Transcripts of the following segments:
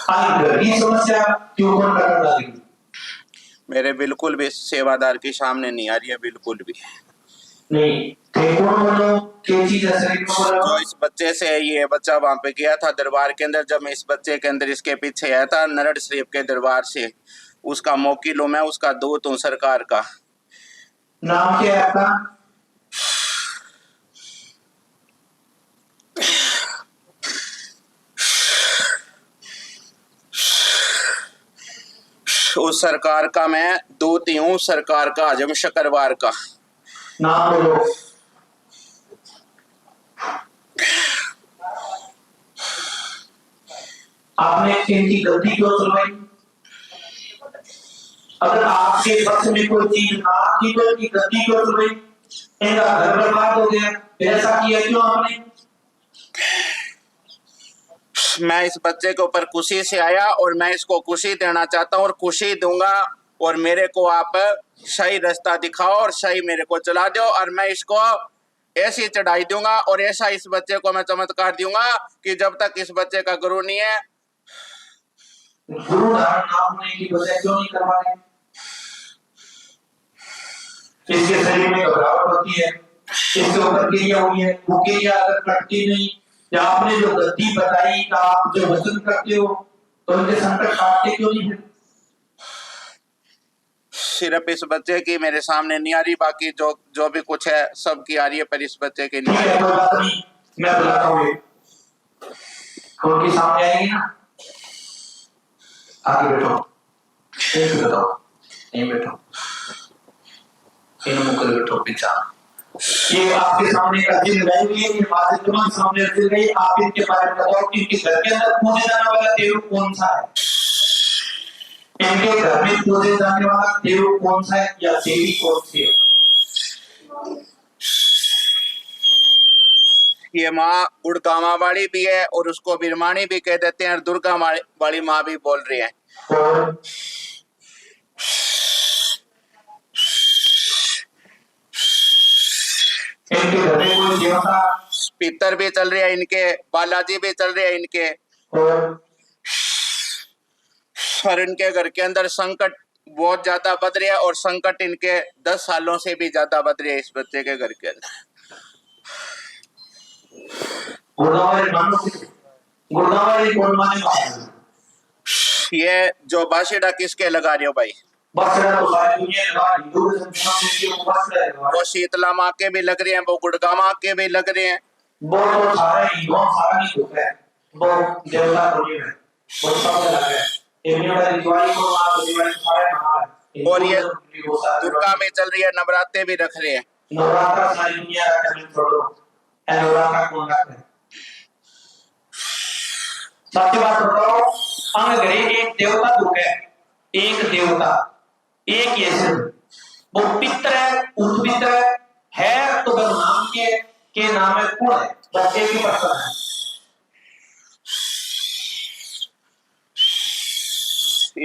ये समस्या क्यों कौन कर रहा है? मेरे बिल्कुल भी सेवादार के सामने नहीं आ रही है, बिल्कुल भी नहीं। कौन बोलो क्या चीज है? जो इस बच्चे से ये बच्चा वहां पे गया था दरबार के अंदर, जब मैं इस बच्चे के अंदर इसके पीछे आया था नरड़ शरीफ के दरबार से, उसका मोकिल हूं मैं, उसका दूत हूं सरकार का। नाम क्या है आपका? उस सरकार का मैं दूत ही हूँ, सरकार का आजम शकरवार का। नाम बोलो। आपने इनकी गलती क्यों सुनवाई? अगर आपके पक्ष में कोई चीज ना की तो इनकी गलती क्यों सुनवाई? इनका घर बर्बाद हो गया, ऐसा किया क्यों आपने? मैं इस बच्चे के ऊपर खुशी से आया और मैं इसको खुशी देना चाहता हूँ और खुशी दूंगा, और मेरे को आप सही रास्ता दिखाओ और सही मेरे को चला दो, और मैं इसको ऐसी चढ़ाई दूंगा और ऐसा इस बच्चे को मैं चमत्कार दूंगा कि जब तक इस बच्चे का गुरु नहीं है। गुरु धारण ना होने की वजह क्यों नहीं करवा रहे? इसके शरीर में घबराहट होती है, इसके ऊपर क्रिया हुई है, वो क्रिया अगर कटती नहीं, या आपने जो गलती बताई का आप जो वचन करते हो तो इनके संकट काटते क्यों नहीं है? सिर्फ इस बच्चे की मेरे सामने नहीं आ रही, बाकी जो भी कुछ है सब की आ रही है, पर इस बच्चे की नहीं आ रही। कोई बात नहीं, मैं बुलाता हूँ उनके सामने आएगी ना, आगे बैठो, एक बताओ, नहीं बैठो, इन मुकल बैठो पीछा। ये आपके सामने अर्जी लगाएंगे, ये बातें तुम्हारे सामने अर्जी लगाई, आप इनके बारे में बताओ कि इनके घर के अंदर पूजे जाने वाला देव कौन सा है? इनके घर में पूजे जाने वाला देव कौन सा है या देवी कौन सी है? ये माँ गुड़गामा वाली भी है और उसको बिरमानी भी कह देते हैं, और दुर्गा वाली माँ भी बोल रही है। और इनके घर में कोई देवता पितर भी चल रही है इनके, बालाजी भी चल रहे हैं इनके, और इनके घर के अंदर संकट बहुत ज्यादा बढ़ रही है, और संकट इनके 10 सालों से भी ज्यादा बढ़ रही है इस बच्चे के घर के अंदर। गुड़गांव कौन माने? ये जो बासीडा किसके लगा रहे हो भाई? वो शीतला माँ के भी लग रहे हैं, वो गुड़गामा के भी लग रहे हैं, वो तो सारे हिंदुओं सारा नहीं होता है, वो देवता को नहीं है, वो सब लगा है। दिवाली को आप दिवाली सारे मना है, और ये दुर्गा में चल रही है, नवरात्रे भी रख रहे हैं। नवरात्रा सारी दुनिया का कमेंट छोड़ो, नवरात्रा कौन रखता है? सच्ची बात बताओ, अंग घरे एक देवता दुख है, एक देवता, एक ये वो पितर है, उत्पितर है, तो नाम के नाम है कुण है, बस एक ही पर्सन है।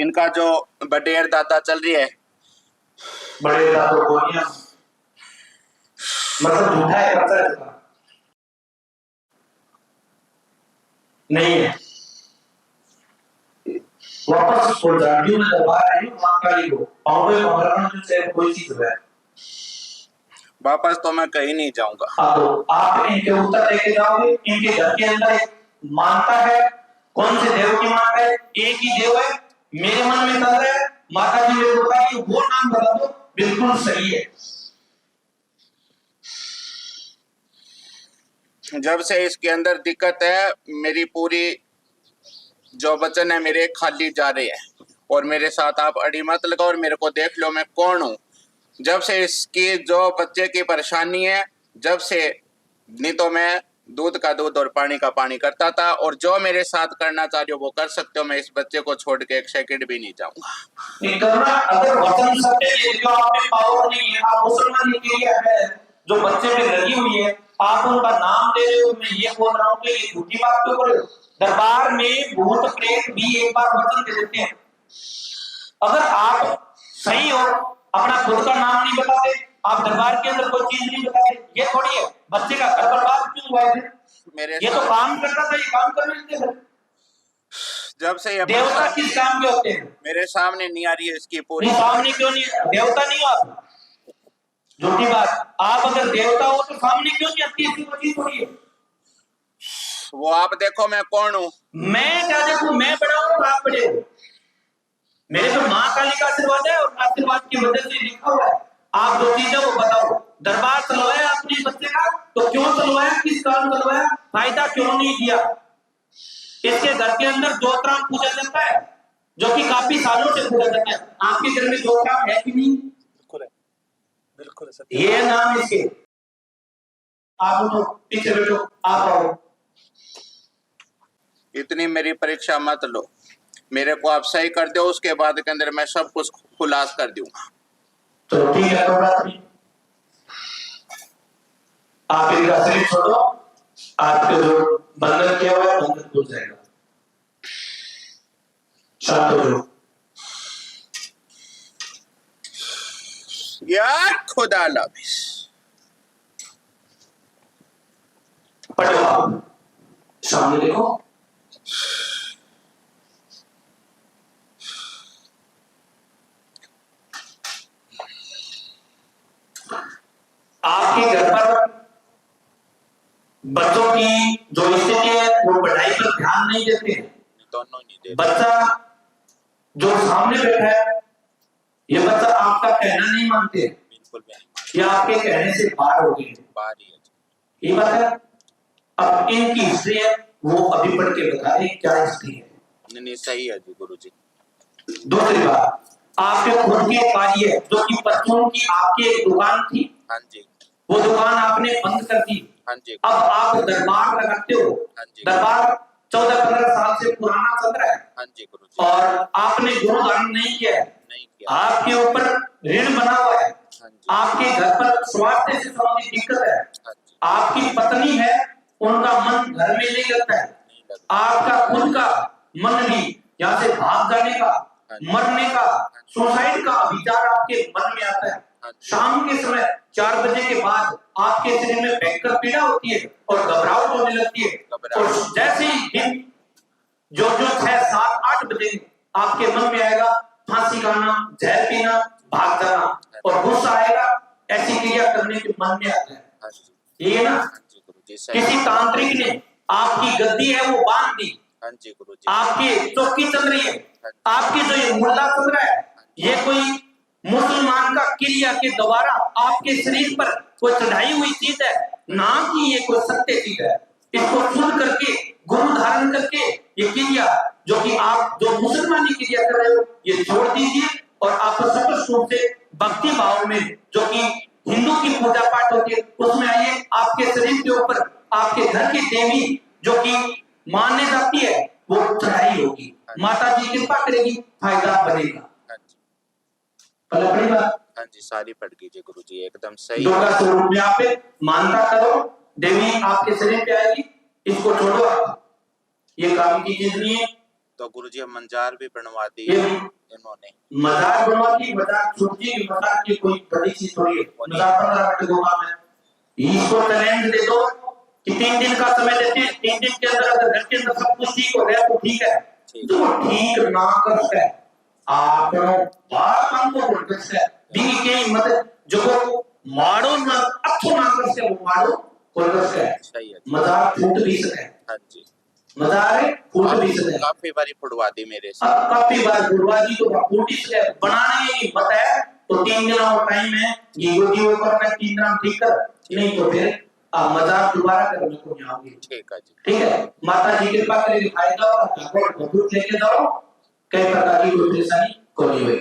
इनका जो बडेर दाता चल रही है, बड़े दातों को मतलब झूठा है, पता है नहीं है। वापस फुलझाड़ियों में दरबार आई महाकाली को, और वे महाराणा से कोई चीज है, वापस तो मैं कहीं नहीं जाऊंगा। आप इनके उत्तर लेके जाओगे। इनके घर के अंदर एक मानता है, कौन से देव की मानता है? एक ही देव है, मेरे मन में चल रहा है, माता जी मेरे को बताइए वो नाम बता दो, बिल्कुल सही है। जब से इसके अंदर दिक्कत है, मेरी पूरी जो वचन है मेरे खाली जा रहे हैं, और मेरे साथ आप अड़ी मत लगाओ और मेरे को देख लो मैं कौन हूँ। जब से इसकी जो बच्चे की परेशानी है, जब से, नहीं तो मैं दूध का दूध और पानी का पानी करता था, और जो मेरे साथ करना चाह रहे हो वो कर सकते हो, मैं इस बच्चे को छोड़ के एक सेकंड भी नहीं जाऊंगा। अगर वचन सत्य है, जो आप में पावर नहीं है, आप मुसलमान के लिए है जो बच्चे पे लगी हुई है, आप उनका नाम ले रहे हो, मैं ये बोल रहा हूँ कि ये झूठी बात क्यों कर रहे हो? दरबार में भूत प्रेत भी एक बार वचन दे देते हैं, अगर आप सही हो, अपना खुद का नाम नहीं बताते, आप दरबार के अंदर कोई चीज नहीं बताते, ये थोड़ी है बच्चे का घर बर्बाद क्यों हुआ है? ये तो काम करता था, ये काम करने देते हैं। जब से ये देवता किस काम के होते हैं? मेरे सामने नहीं आ रही है इसकी पूरी। नहीं, सामने क्यों नहीं? देवता नहीं हो आप, झूठी बात। आप अगर देवता हो तो सामने क्यों नहीं आती? इसकी वजह थोड़ी है। वो आप देखो मैं कौन हूँ। मैं क्या देखूं? मैं बड़ा हूं, आप बड़े हो। मेरे तो माँ काली का आशीर्वाद है और आशीर्वाद की वजह से लिखा हुआ है। आप जो चीज है वो बताओ। दरबार चलवाया अपने बच्चे का, तो क्यों चलवाया? किस कारण चलवाया? फायदा क्यों नहीं दिया? इसके घर के अंदर ज्योतराम पूजा जाता है, जो कि काफी सालों से पूजा जाता है। आपके घर में ज्योतराम है कि नहीं? बिल्कुल ये नाम इसके। आप उठो, पीछे बैठो, आप आओ। इतनी मेरी परीक्षा मत लो, मेरे को आप सही कर दो, उसके बाद के अंदर मैं सब कुछ खुलास कर दूंगा। तो ठीक है, कोई बात नहीं। आप इनका शरीर छोड़ो, आपके जो बंधन किया हुआ है बंधन खुल जाएगा। शांत हो जाओ। या खुदा हाफिज। पढ़ो आप, सामने देखो। आपके घर पर बच्चों की जो स्थिति है वो पढ़ाई पर ध्यान नहीं देते हैं। दोनों नहीं देते। बच्चा जो सामने बैठा है, ये बच्चा आपका कहना नहीं मानते, बिल्कुल नहीं, या आपके कहने से बाहर हो गए, बाहर ही है। ये बात है। अब इनकी हिस्ट्री है, वो अभी पढ़ के बता रहे क्या हिस्ट्री है। नहीं सही है जी गुरु जी। दूसरी बात, आपके खुद के कार्य जो कि परचून की आपकी एक दुकान थी, हाँ जी, वो दुकान आपने बंद कर दी। हाँ जी, अब आप दरबार लगाते हो। हाँ जी, दरबार 14-15 साल से पुराना चल रहा है, हाँ जी गुरु जी। और आपने गुरुदान नहीं किया है। नहीं किया। आपके ऊपर ऋण बना हुआ है। हाँ जी, आपके घर पर स्वास्थ्य से संबंधित दिक्कत है। हाँ जी, आपकी पत्नी है, उनका मन घर में नहीं लगता है। नहीं लगता। आपका खुद का मन भी यहाँ से भाग जाने का, मरने का, सुसाइड का विचार आपके मन में आता है। शाम के समय 4 बजे के बाद आपके शरीर में भयंकर पीड़ा होती है और घबराहट होने लगती है। और जैसे ही दिन जो 6, 7, 8 बजे आपके मन में आएगा फांसी खाना, जहर पीना, भाग जाना, और गुस्सा आएगा, ऐसी क्रिया करने के मन में आता है। हाँ जी, ये ना, हाँ जी गुरु जी सही। किसी तांत्रिक ने आपकी गद्दी है वो बांध दी, हाँ जी गुरु जी। आपकी चौकी चल रही है, आपकी जो ये मुल्ला चल रहा है, ये कोई मुसलमान का क्रिया के द्वारा आपके शरीर पर कोई चढ़ाई हुई चीज है, ना कि ये कोई सत्य चीज है। इसको सुन करके, गुरु धारण करके ये क्रिया जो कि आप जो मुसलमानी क्रिया कर रहे हो, ये छोड़ दीजिए और आप स्पष्ट रूप से भक्ति भाव में, जो कि हिंदू की पूजा पाठ होती है, उसमें आइए। आपके शरीर के ऊपर आपके घर की देवी जो कि मानने जाती है वो चढ़ाई होगी, माता जी कृपा करेगी, फायदा बनेगा। बड़ी बात। हाँ जी, सारी पढ़ कीजिए गुरु जी, एकदम सही। दुर्गा स्वरूप में आप मानता करो, देवी आपके शरीर पे आएगी। इसको छोड़ो, आप ये काम की चीज नहीं है। तो गुरु जी मंजार भी बनवा दी ये इन्होंने। मजार बनवा दी, मजार छुट्टी मजार की कोई बड़ी चीज थोड़ी है। मजार 15 मिनट का काम है। इसको चैलेंज दे दो कि 3 दिन का समय देते हैं, 3 दिन के अंदर अगर घर के अंदर सब कुछ ठीक हो गया तो ठीक है, जो ठीक ना कर सके आप बार काम को बोल सकते हैं। दी के हिम्मत जो मारो ना, अच्छो ना कर सके, वो मारो बोल सकते हैं। सही है। मजार फूट भी सके। हाँ जी, मजार फूट भी सके। काफी बारी फुड़वा दी मेरे से। काफी बार फुड़वा दी तो फूट ही सके। बनाने की हिम्मत है तो 3 दिन और टाइम है, ये करना 3 दिन ठीक कर, नहीं तो फिर मजार दोबारा करने को नहीं आओगे। ठीक है जी, ठीक है। माता जी कृपा करेगी, फायदा और लेके जाओ, कई प्रकार की कोई परेशानी को नहीं होगी।